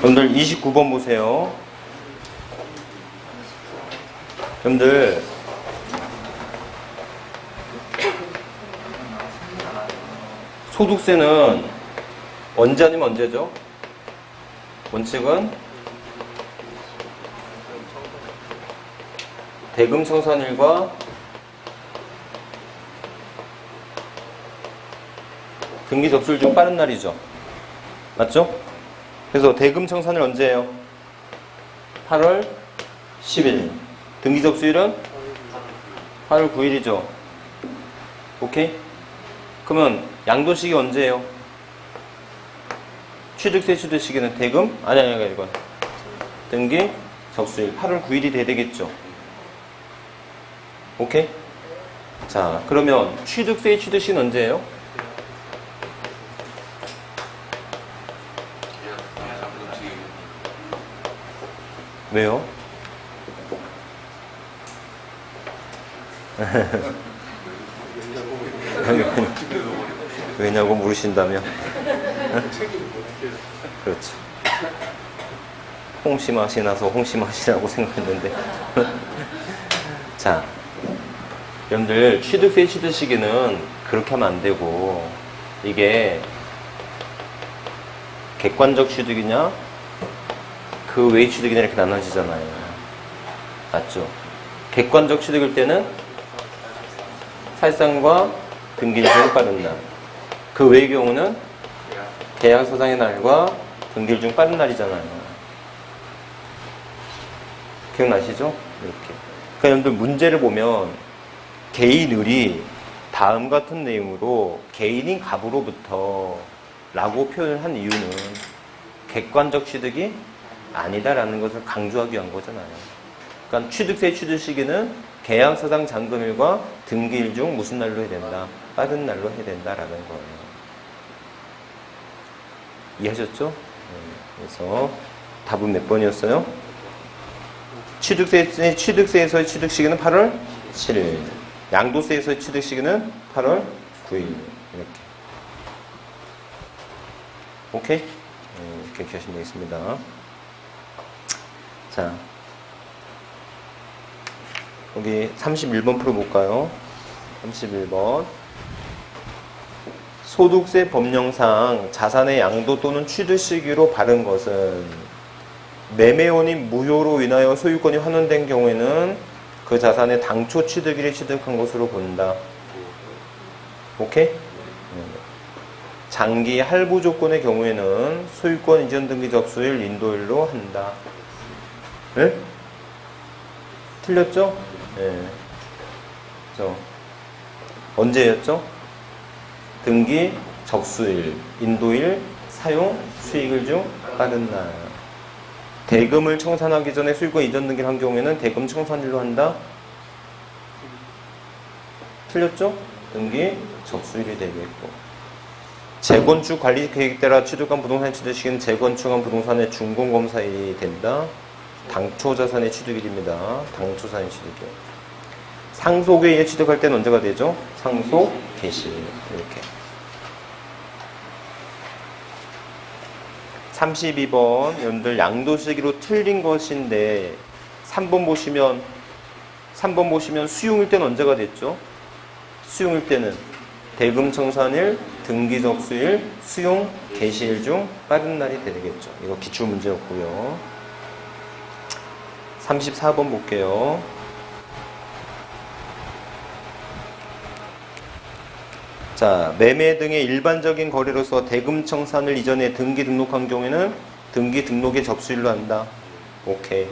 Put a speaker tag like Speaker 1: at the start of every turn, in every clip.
Speaker 1: 여러분들 29번 보세요. 여러분들 소득세는 언제 아니면 언제죠? 원칙은 대금 청산일과 등기 접수일 중 빠른 날이죠. 맞죠? 그래서 대금 청산일 언제예요? 8월 10일. 등기 접수일은 8월 9일이죠. 오케이? 그러면 양도시기 언제예요? 취득세 취득시기는 대금? 아니 이건 등기 접수일 8월 9일이 돼야 되겠죠. 오케이? 자, 그러면 취득세 취득시기는 언제예요? 왜요? 왜냐고 물으신다며? 그렇죠. 홍시 맛이 나서 홍시 맛이라고 생각했는데. 자, 여러분들 취득세 취득시기는 그렇게 하면 안 되고, 이게 객관적 취득이냐 그 외의 취득이냐 이렇게 나눠지잖아요. 맞죠? 객관적 취득일 때는 살상과 등기일 중 빠른 날. 그 외의 경우는 계약 서장의 날과 등기일 중 빠른 날이잖아요. 기억나시죠? 이렇게. 그러니까 여러분들 문제를 보면 개인을이 다음 같은 내용으로 개인인 갑으로부터 라고 표현을 한 이유는 객관적 취득이 아니다라는 것을 강조하기 위한 거잖아요. 그러니까 취득세 취득시기는 계약서상 잔금일과 등기일 중 무슨 날로 해야 된다? 빠른 날로 해야 된다라는 거예요. 이해하셨죠? 그래서 답은 몇 번이었어요? 취득세에서의 취득시기는 8월 7일. 양도세에서의 취득시기는 8월 9일. 이렇게. 오케이? 이렇게 하시면 되겠습니다. 자, 여기 31번 풀어볼까요? 31번. 소득세 법령상 자산의 양도 또는 취득 시기로 바른 것은 매매원이 무효로 인하여 소유권이 환원된 경우에는 그 자산의 당초 취득일에 취득한 것으로 본다. 오케이? 장기 할부 조건의 경우에는 소유권 이전 등기 접수일 인도일로 한다. 네? 틀렸죠? 네. 그래서 언제였죠? 등기 접수일, 인도일, 사용, 수익일 중 빠른 날. 대금을 청산하기 전에 소유권 이전 등기를 한 경우에는 대금 청산일로 한다. 틀렸죠? 등기 접수일이 되겠고. 재건축 관리 계획에 따라 취득한 부동산 취득시기는 재건축한 부동산의 준공검사일이 된다. 당초 자산의 취득일입니다. 당초 자산의 취득일. 상속에 취득할 때는 언제가 되죠? 상속 개시. 이렇게. 32번 여러분들 양도시기로 틀린 것인데 3번 보시면 수용일 때는 언제가 됐죠? 수용일 때는 대금 청산일, 등기 접수일, 수용 개시일 중 빠른 날이 되겠죠. 이거 기출 문제였고요. 34번 볼게요. 자, 매매 등의 일반적인 거래로서 대금 청산을 이전에 등기 등록한 경우에는 등기 등록의 접수일로 한다. 오케이.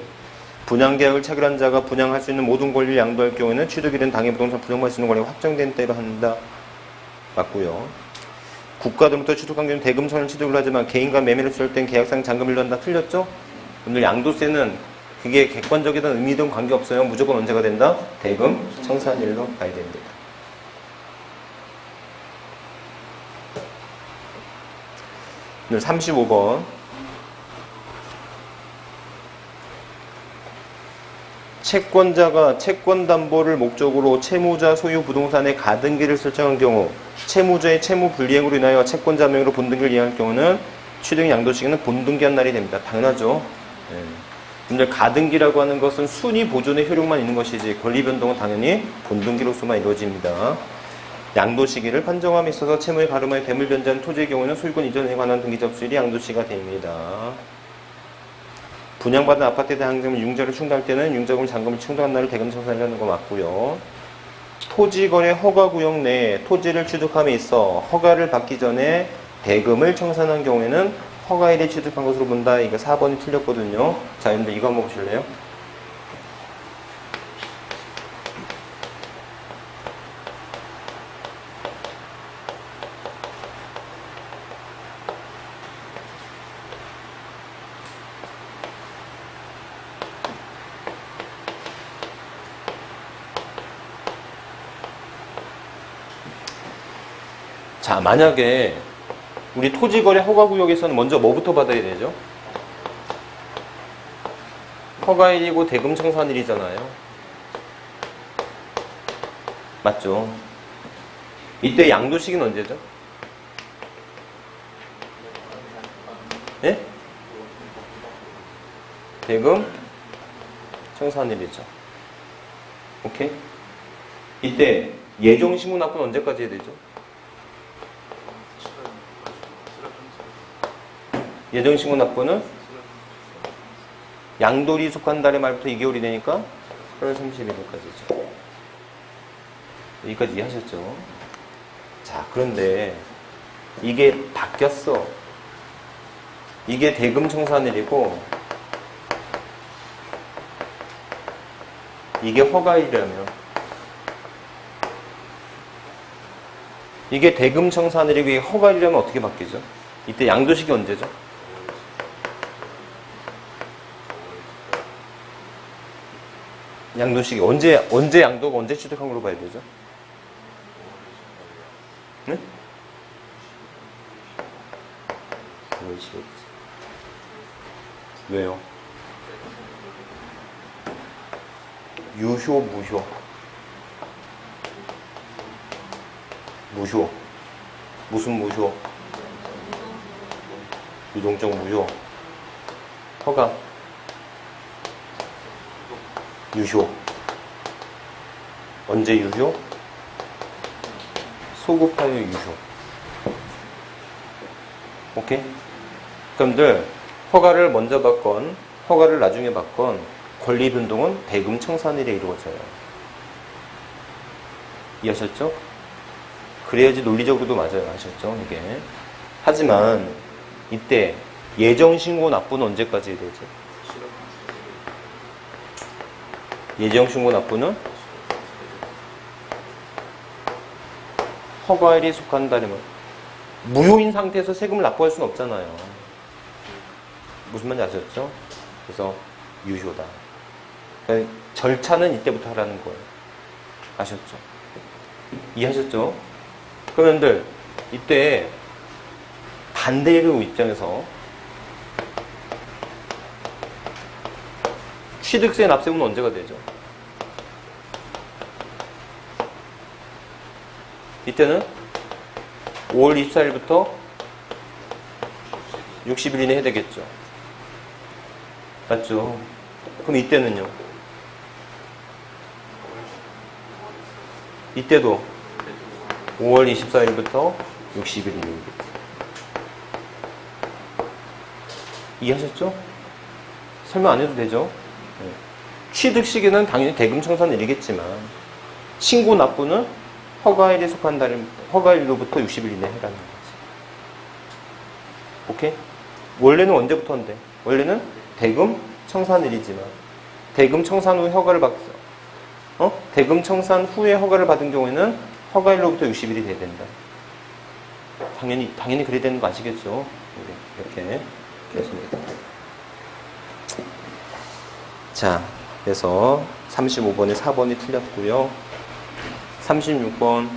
Speaker 1: 분양계약을 체결한 자가 분양할 수 있는 모든 권리를 양도할 경우에는 취득일은 당해 부동산 분양받을 수 있는 권리가 확정된 때로 한다. 맞고요. 국가들부터 취득한 경우는 대금 청산을 취득을 하지만 개인과 매매를 수할 땐 계약상 잔금일로 한다. 틀렸죠? 오늘 양도세는 그게 객관적이든 의미든 관계없어요. 무조건 언제가 된다? 대금 청산일로 가야 됩니다. 오늘 35번. 채권자가 채권담보를 목적으로 채무자 소유 부동산의 가등기를 설정한 경우 채무자의 채무 불이행으로 인하여 채권자 명의로 본등기를 이행할 경우는 취득 양도시기는 본등기한 날이 됩니다. 당연하죠. 예. 근데 가등기라고 하는 것은 순위 보존의 효력만 있는 것이지 권리 변동은 당연히 본등기로서만 이루어집니다. 양도시기를 판정함에 있어서 채무의 가름하여 대물 변제한 토지의 경우에는 소유권 이전에 관한 등기 접수일이 양도시기가 됩니다. 분양받은 아파트에 대한 항점은 융자를 충당할 때는 융자금을 잔금을 충당한 날을 대금 청산이라는 거 맞고요. 토지거래 허가구역 내에 토지를 취득함에 있어 허가를 받기 전에 대금을 청산한 경우에는 허가일에 취득한 것으로 본다. 이거 4번이 틀렸거든요. 자, 여러분들 이거 한번 보실래요? 자, 만약에 우리 토지거래 허가구역에서는 먼저 뭐부터 받아야 되죠? 허가일이고 대금 청산일이잖아요. 맞죠? 이때 양도시기는 언제죠? 예? 대금 청산일이죠. 오케이? 이때 예정신고 납부는 언제까지 해야 되죠? 예정신고 납부는 양도리 속한 달의 말부터 2개월이 되니까 8월 31일까지죠. 여기까지 이해하셨죠? 자, 그런데 이게 바뀌었어. 이게 대금 청산일이고 이게 허가일이라면 이게 대금 청산일이고 이게 허가일이라면 어떻게 바뀌죠? 이때 양도시기 언제죠? 양도시기 언제 양도가 언제 취득한 걸로 봐야 되죠? 네? 9월 10일. 왜요? 유효, 무효. 무효. 무슨 무효? 유동적 무효. 허가. 유효. 언제 유효? 소급하여 유효. 오케이? 그럼들 허가를 먼저 받건 허가를 나중에 받건 권리 변동은 대금 청산일에 이루어져요. 이해하셨죠? 그래야지 논리적으로도 맞아요. 아셨죠? 이게. 하지만 이때 예정신고 납부는 언제까지 해야 되죠? 예정신고 납부는 허가일이 속한다면 무효인 상태에서 세금을 납부할 수는 없잖아요. 무슨 말인지 아셨죠? 그래서 유효다. 그러니까 절차는 이때부터 하라는 거예요. 아셨죠? 이해하셨죠? 그러면들 이때 반대의 입장에서 취득세 납세금은 언제가 되죠? 이때는 5월 24일부터 60일 이내 해야 되겠죠. 맞죠? 그럼 이때는요? 이때도 5월 24일부터 60일 이내입니다. 이해하셨죠? 설명 안 해도 되죠? 네. 취득 시기는 당연히 대금 청산일이겠지만 신고 납부는 허가일에 속한 달인 허가일로부터 60일 이내 해라는 거지. 오케이? 원래는 언제부터 한대? 원래는 대금 청산일이지만 대금 청산 후 허가를 대금 청산 후에 허가를 받은 경우에는 허가일로부터 60일이 돼야 된다. 당연히 그래야 되는 거 아시겠죠? 이렇게 했습니다. 자, 그래서 35번에 4번이 틀렸고요. 36번,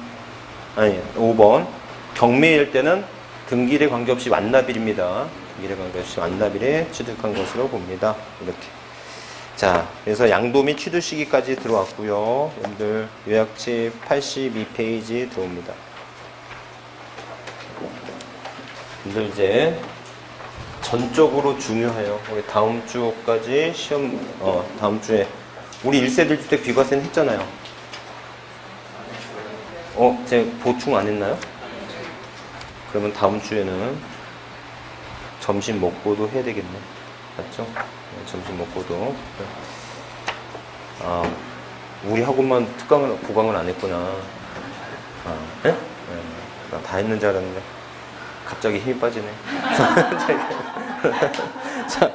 Speaker 1: 5번. 경매일 때는 등기일에 관계없이 완납일입니다. 등기일에 관계없이 완납일에 취득한 것으로 봅니다. 이렇게. 자, 그래서 양도 및 취득 시기까지 들어왔고요. 여러분들 요약집 82페이지 들어옵니다. 여러분들 이제 전적으로 중요해요. 우리 다음 주까지 시험, 다음 주에 우리 1세대 주택 비과세는 했잖아요. 제가 보충 안 했나요? 그러면 다음 주에는 점심 먹고도 해야 되겠네. 맞죠? 네, 점심 먹고도. 우리 학원만 보강을 안 했구나. 네? 네. 나 다 했는 줄 알았는데 갑자기 힘이 빠지네. 자,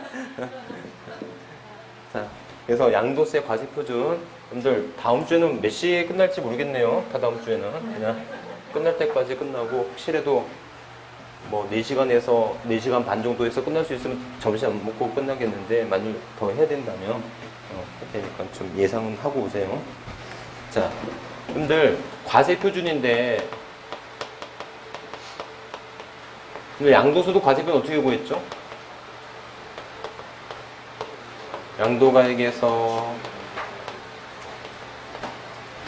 Speaker 1: 그래서 양도세 과세표준 여러분들 다음 주에는 몇 시에 끝날지 모르겠네요. 다 다음 주에는 그냥 끝날 때까지 끝나고 혹시라도 뭐 4시간에서 4시간 반 정도에서 끝날 수 있으면 점심 안 먹고 끝나겠는데 만약 더 해야 된다면 해야 되니까 좀 예상은 하고 오세요. 자, 여러분들 과세표준인데 양도소득 과세표는 어떻게 구했죠? 양도가액에서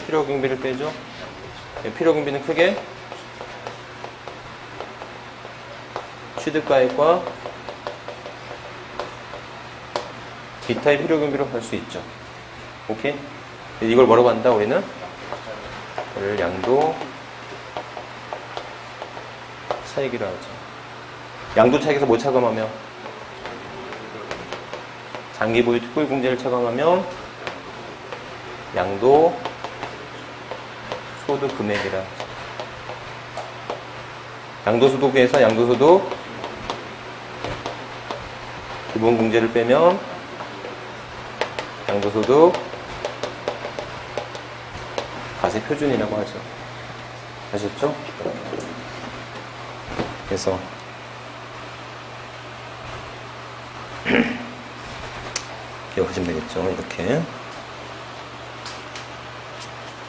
Speaker 1: 필요경비를 빼죠. 필요경비는 크게 취득가액과 기타의 필요경비로 할 수 있죠. 오케이? 이걸 뭐라고 한다 우리는? 이걸 양도 차익이라 하죠. 양도 차익에서 뭐 차감하며? 장기 보유 특별 공제를 차감하면 양도 소득 금액이라 하죠. 양도소득에서 양도소득 기본 공제를 빼면 양도소득 과세표준이라고 하죠. 아셨죠? 그래서 기억하시면 되겠죠. 이렇게.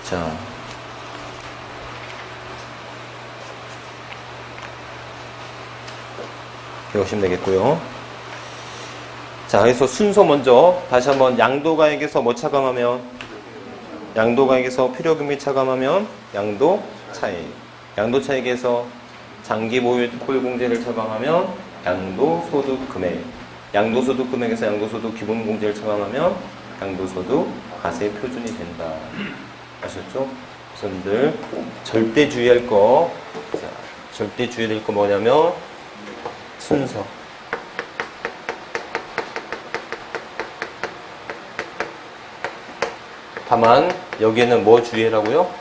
Speaker 1: 자. 기억하시면 되겠고요. 자, 그래서 순서 먼저 다시 한번 양도가액에서 뭐 차감하면? 양도가액에서 필요금이 차감하면 양도 차익. 양도 차익에서 장기 보유 특별 공제를 차감하면 양도 소득 금액. 양도소득 금액에서 양도소득 기본 공제를 차감하면 양도소득 과세 표준이 된다. 아셨죠? 여러분들 절대 주의할 거, 자, 절대 주의할 거 뭐냐면 순서. 다만 여기에는 뭐 주의하라고요?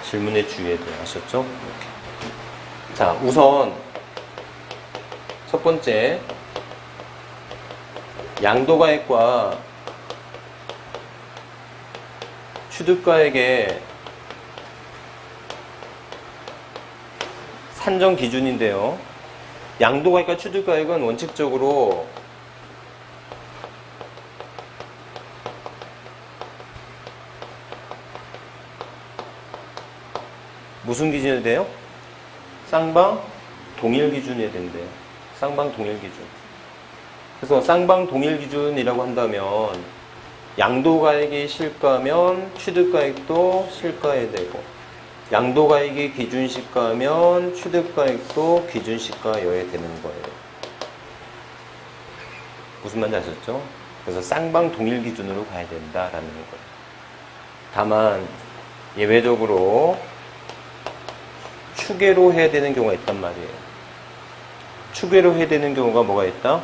Speaker 1: 질문에 주의해야 돼요. 아셨죠? 이렇게. 자, 우선 첫 번째, 양도가액과 취득가액의 산정 기준인데요. 양도가액과 취득가액은 원칙적으로 무슨 기준이 돼요? 쌍방 동일 기준이어야 된대요. 쌍방 동일 기준. 그래서 쌍방 동일 기준이라고 한다면 양도가액이 실가면 취득가액도 실가해야 되고, 양도가액이 기준시가면 취득가액도 기준시가여야 되는 거예요. 무슨 말인지 아셨죠? 그래서 쌍방 동일 기준으로 가야 된다라는 거예요. 다만 예외적으로 추계로 해야 되는 경우가 있단 말이에요. 추계로 해야 되는 경우가 뭐가 있다?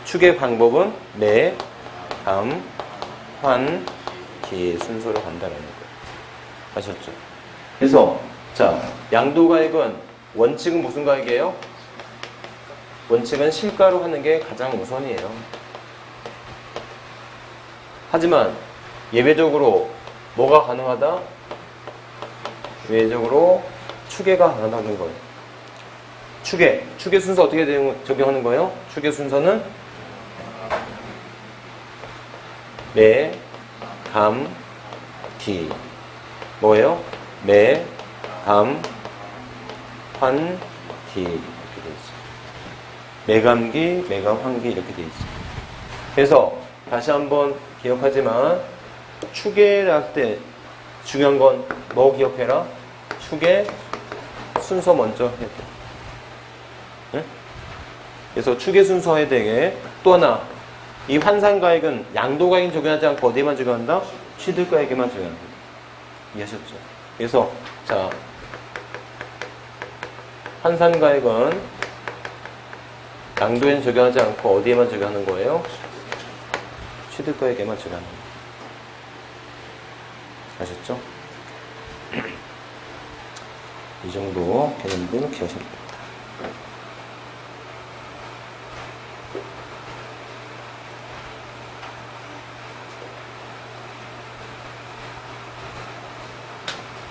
Speaker 1: 추계 방법은 매, 감, 환, 기 순서로 간다라는 거예요. 아셨죠? 그래서 자, 양도가액은 원칙은 무슨 가액이에요? 원칙은 실가로 하는 게 가장 우선이에요. 하지만 예외적으로 뭐가 가능하다? 예외적으로 추계가 가능하다는 거예요. 추계 순서 어떻게 적용하는 거예요? 추계 순서는 매, 감, 기. 뭐예요? 매, 감, 환, 기. 이렇게 돼 있어요. 매감기, 매감, 환기 이렇게 돼 있어요. 그래서 다시 한번 기억하지만 추계를 할 때 중요한 건 뭐 기억해라? 추계 순서 먼저 해야 돼. 그래서 추계 순서 해대에 또 하나 이 환산가액은 양도가액에 적용하지 않고 어디에만 적용한다? 취득가액에만 적용한다. 이해하셨죠? 그래서 자 환산가액은 양도에는 적용하지 않고 어디에만 적용하는 거예요? 취득가액에만 적용하는 거예요. 아셨죠? 이 정도 개념들 기억하시면 됩니다.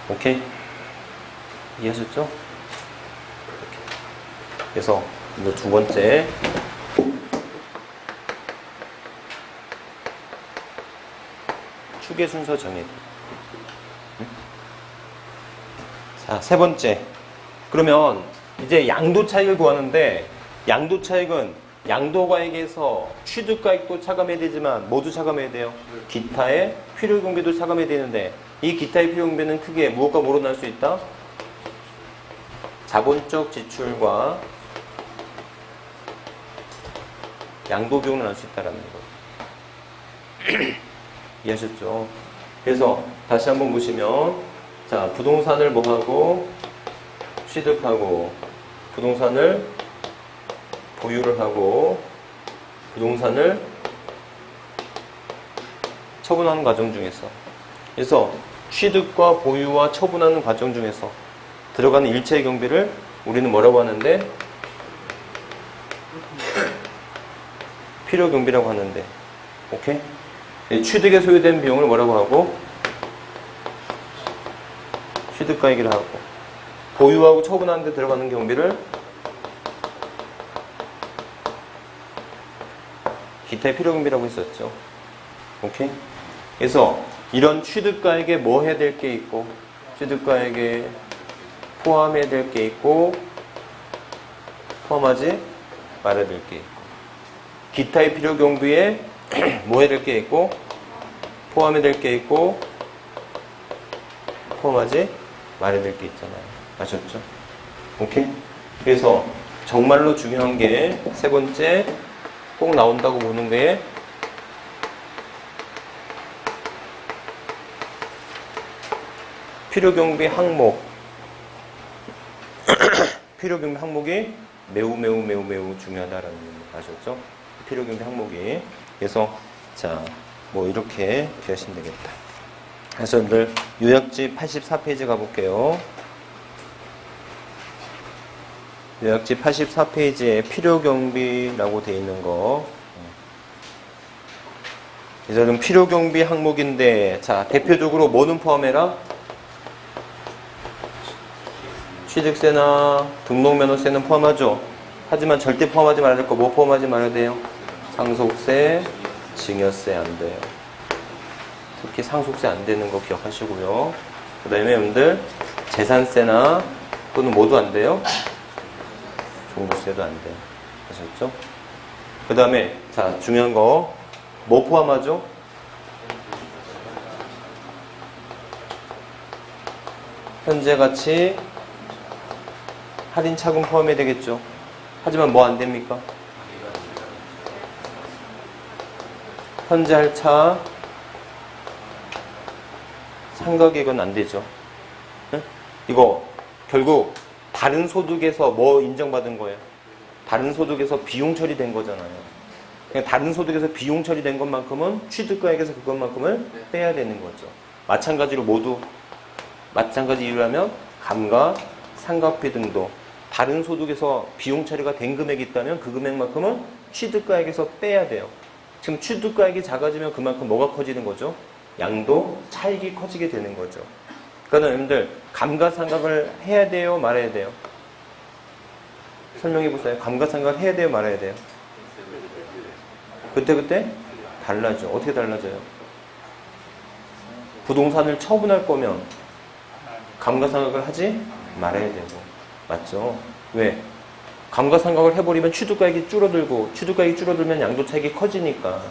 Speaker 1: 오케이? 이해하셨죠? 그래서 이제 두 번째 추계 순서 정의. 자, 세 번째. 그러면 이제 양도 차익을 구하는데 양도 차익은 양도가액에서 취득가액도 차감해야 되지만 모두 차감해야 돼요. 기타의 필요경비도 차감해야 되는데 이 기타의 필요경비는 크게 무엇과 뭐로 나눌 수 있다? 자본적 지출과 양도비용으로 나눌 수 있다라는 거예요. 이해하셨죠? 그래서 다시 한번 보시면 자 부동산을 뭐하고 취득하고 부동산을 보유를 하고 부동산을 처분하는 과정 중에서 그래서 취득과 보유와 처분하는 과정 중에서 들어가는 일체의 경비를 우리는 뭐라고 하는데 필요경비라고 하는데 오케이? 취득에 소요된 비용을 뭐라고 하고 취득가액이라 하고 보유하고 처분하는 데 들어가는 경비를 기타의 필요경비라고 했었죠. 오케이? 그래서 이런 취득가액에 뭐 해야 될 게 있고 취득가액에 포함해야 될 게 있고 포함하지 말아야 될 게 있고 기타의 필요경비에 뭐 해야 될 게 있고 포함해야 될 게 있고 포함하지 말아야 될 게 있잖아요. 아셨죠? 오케이? 그래서 정말로 중요한 게 세 번째 꼭 나온다고 보는 게 필요경비 항목 필요경비 항목이 매우 중요하다라는 거 아셨죠? 필요경비 항목이 그래서 자 뭐 이렇게 기하시면 되겠다. 그래서 여러분들 요약집 84페이지 가볼게요. 요약집 84페이지에 필요경비라고 되어 있는 거. 그래서 그럼 필요경비 항목인데 자 대표적으로 뭐는 포함해라? 취득세나 등록면허세는 포함하죠. 하지만 절대 포함하지 말아야 될 거 뭐 포함하지 말아야 돼요? 상속세, 증여세 안 돼요. 특히 상속세 안 되는 거 기억하시고요. 그 다음에 여러분들 재산세나 또는 모두 안 돼요. 종부세도 안 돼요. 아셨죠? 그 다음에 자 중요한 거 뭐 포함하죠? 현재 가치 할인 차금 포함해야 되겠죠. 하지만 뭐 안 됩니까? 현재 할차 상가계획은 안 되죠. 네? 이거 결국 다른 소득에서 뭐 인정받은 거예요? 다른 소득에서 비용 처리된 거잖아요. 그냥 다른 소득에서 비용 처리된 것만큼은 취득가액에서 그것만큼을 빼야 되는 거죠. 마찬가지로 모두 마찬가지 이유라면 감가, 상가비 등도 다른 소득에서 비용 처리가 된 금액이 있다면 그 금액만큼은 취득가액에서 빼야 돼요. 지금 취득가액이 작아지면 그만큼 뭐가 커지는 거죠? 양도 차익이 커지게 되는 거죠. 그러니까 여러분들 감가상각을 해야 돼요? 말아야 돼요? 설명해 보세요. 감가상각 해야 돼요? 말아야 돼요? 그때 달라져. 어떻게 달라져요? 부동산을 처분할 거면 감가상각을 하지 말아야 되고 맞죠? 왜? 감가상각을 해버리면 취득가액이 줄어들고 취득가액이 줄어들면 양도 차익이 커지니까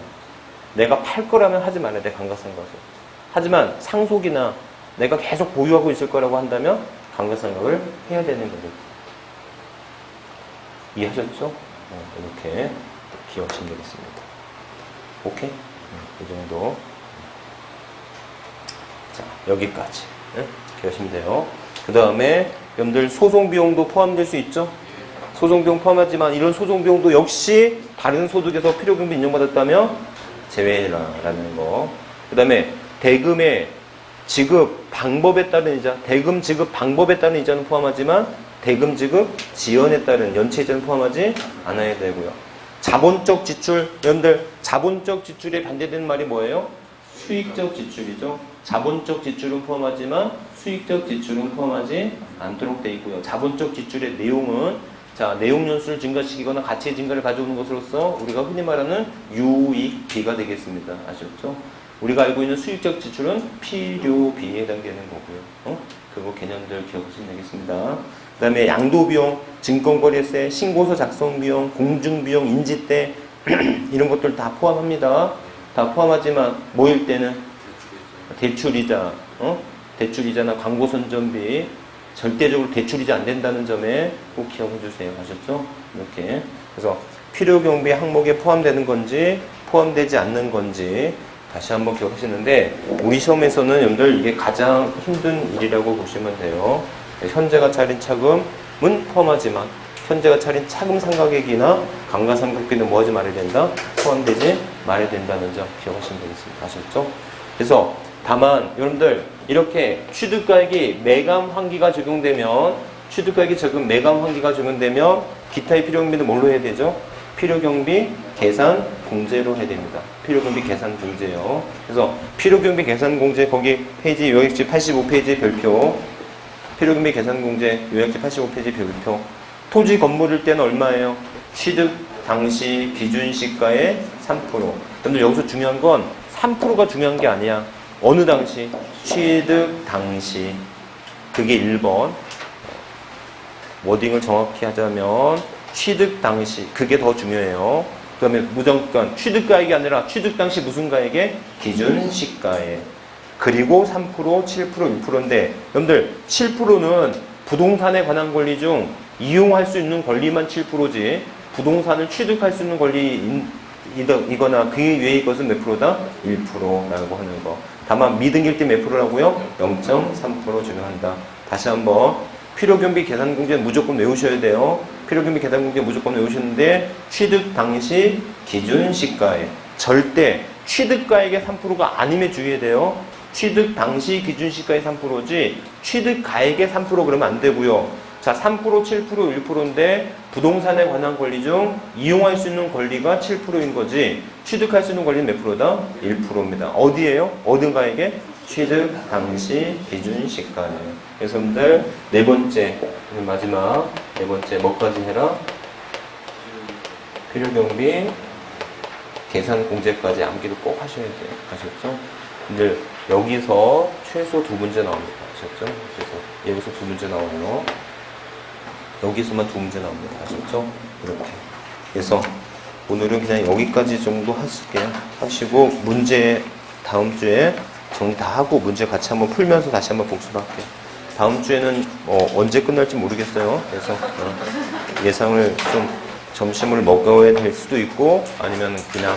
Speaker 1: 내가 팔 거라면 하지 말아야 돼 감가상각을. 하지만 상속이나 내가 계속 보유하고 있을 거라고 한다면 감가상각을 해야 되는 거죠. 이해하셨죠? 이렇게 기억하시면 되겠습니다. 오케이? 이 정도. 자, 여기까지. 기억하시면 돼요. 그 다음에 여러분들 소송비용도 포함될 수 있죠? 소송비용 포함하지만 이런 소송비용도 역시 다른 소득에서 필요경비 인정받았다면 제외해라라는 거. 그 다음에 대금의 지급 방법에 따른 이자, 대금 지급 방법에 따른 이자는 포함하지만 대금 지급 지연에 따른 연체 이자는 포함하지 않아야 되고요. 자본적 지출, 여러분들 자본적 지출에 반대되는 말이 뭐예요? 수익적 지출이죠. 자본적 지출은 포함하지만 수익적 지출은 포함하지 않도록 되어 있고요. 자본적 지출의 내용은 자, 내용 연수를 증가시키거나 가치의 증가를 가져오는 것으로서 우리가 흔히 말하는 유익비가 되겠습니다. 아셨죠? 우리가 알고 있는 수익적 지출은 필요비에 해당되는 거고요. 그거 개념들 기억하시면 되겠습니다. 그 다음에 양도비용, 증권거래세, 신고서 작성비용, 공증비용, 인지대 이런 것들 다 포함합니다. 다 포함하지만 뭐일 때는 대출이자, 대출이자나 광고선전비 절대적으로 대출이자 안 된다는 점에 꼭 기억해 주세요. 아셨죠? 이렇게. 그래서 필요경비 항목에 포함되는 건지 포함되지 않는 건지 다시 한번 기억하시는데 우리 시험에서는 여러분들 이게 가장 힘든 일이라고 보시면 돼요. 현재가 차린 차금은 포함하지만 현재가 차린 차금 상각액이나 감가상각비는 뭐 하지 말아야 된다? 포함되지 말아야 된다는 점 기억하시면 되겠습니다. 아셨죠? 그래서 다만 여러분들 이렇게 취득가액이 매감 환기가 적용되면 취득가액이 매감 환기가 적용되면 기타의 필요경비는 뭘로 해야 되죠? 필요경비 계산 공제로 해야 됩니다. 필요경비 계산 공제요. 그래서 필요경비 계산 공제 거기 페이지 요약지 85페이지 별표 필요경비 계산 공제 요약지 85페이지 별표 토지 건물일 때는 얼마예요? 취득 당시 기준 시가의 3%. 근데 여기서 중요한 건 3%가 중요한 게 아니야. 어느 당시? 취득 당시. 그게 1번. 워딩을 정확히 하자면 취득 당시. 그게 더 중요해요. 그 다음에 무정권. 취득가액이 아니라 취득 당시 무슨 가액에? 기준 시가액. 그리고 3%, 7%, 1%인데 여러분들 7%는 부동산에 관한 권리 중 이용할 수 있는 권리만 7%지 부동산을 취득할 수 있는 권리이거나 그 외의 것은 몇 프로다? 1%라고 하는 거. 다만 미등일 때 몇 프로라고요? 0.3% 적용한다. 다시 한번 필요경비 계산공제는 무조건 외우셔야 돼요. 필요경비 계산공제 무조건 외우시는데 취득 당시 기준 시가액 절대 취득가액의 3%가 아님에 주의해야 돼요. 취득 당시 기준 시가의 3%지 취득가액의 3% 그러면 안 되고요. 자, 3%, 7%, 1%인데 부동산에 관한 권리 중 이용할 수 있는 권리가 7%인 거지 취득할 수 있는 권리는 몇 프로다? 1%입니다. 어디에요? 어딘가에게? 취득 당시 기준 시가예요. 그래서 여러분들 네 번째 마지막 네 번째 뭐까지 해라? 필요경비 계산 공제까지 암기를 꼭 하셔야 돼요. 아셨죠? 근데 여기서 최소 2문제 나옵니다. 아셨죠? 그래서 여기서 2문제 나와요. 여기서만 2문제 나옵니다. 아셨죠? 이렇게. 그래서 오늘은 그냥 여기까지 정도 하시고 문제 다음 주에 정리 다 하고 문제 같이 한번 풀면서 다시 한번 복습을 할게요. 다음 주에는 언제 끝날지 모르겠어요. 그래서 예상을 좀 점심을 먹어야 될 수도 있고 아니면 그냥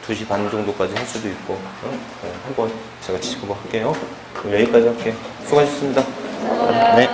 Speaker 1: 2시 반 정도까지 할 수도 있고 한번 제가 지켜볼게요. 여기까지 할게요. 수고하셨습니다. 네.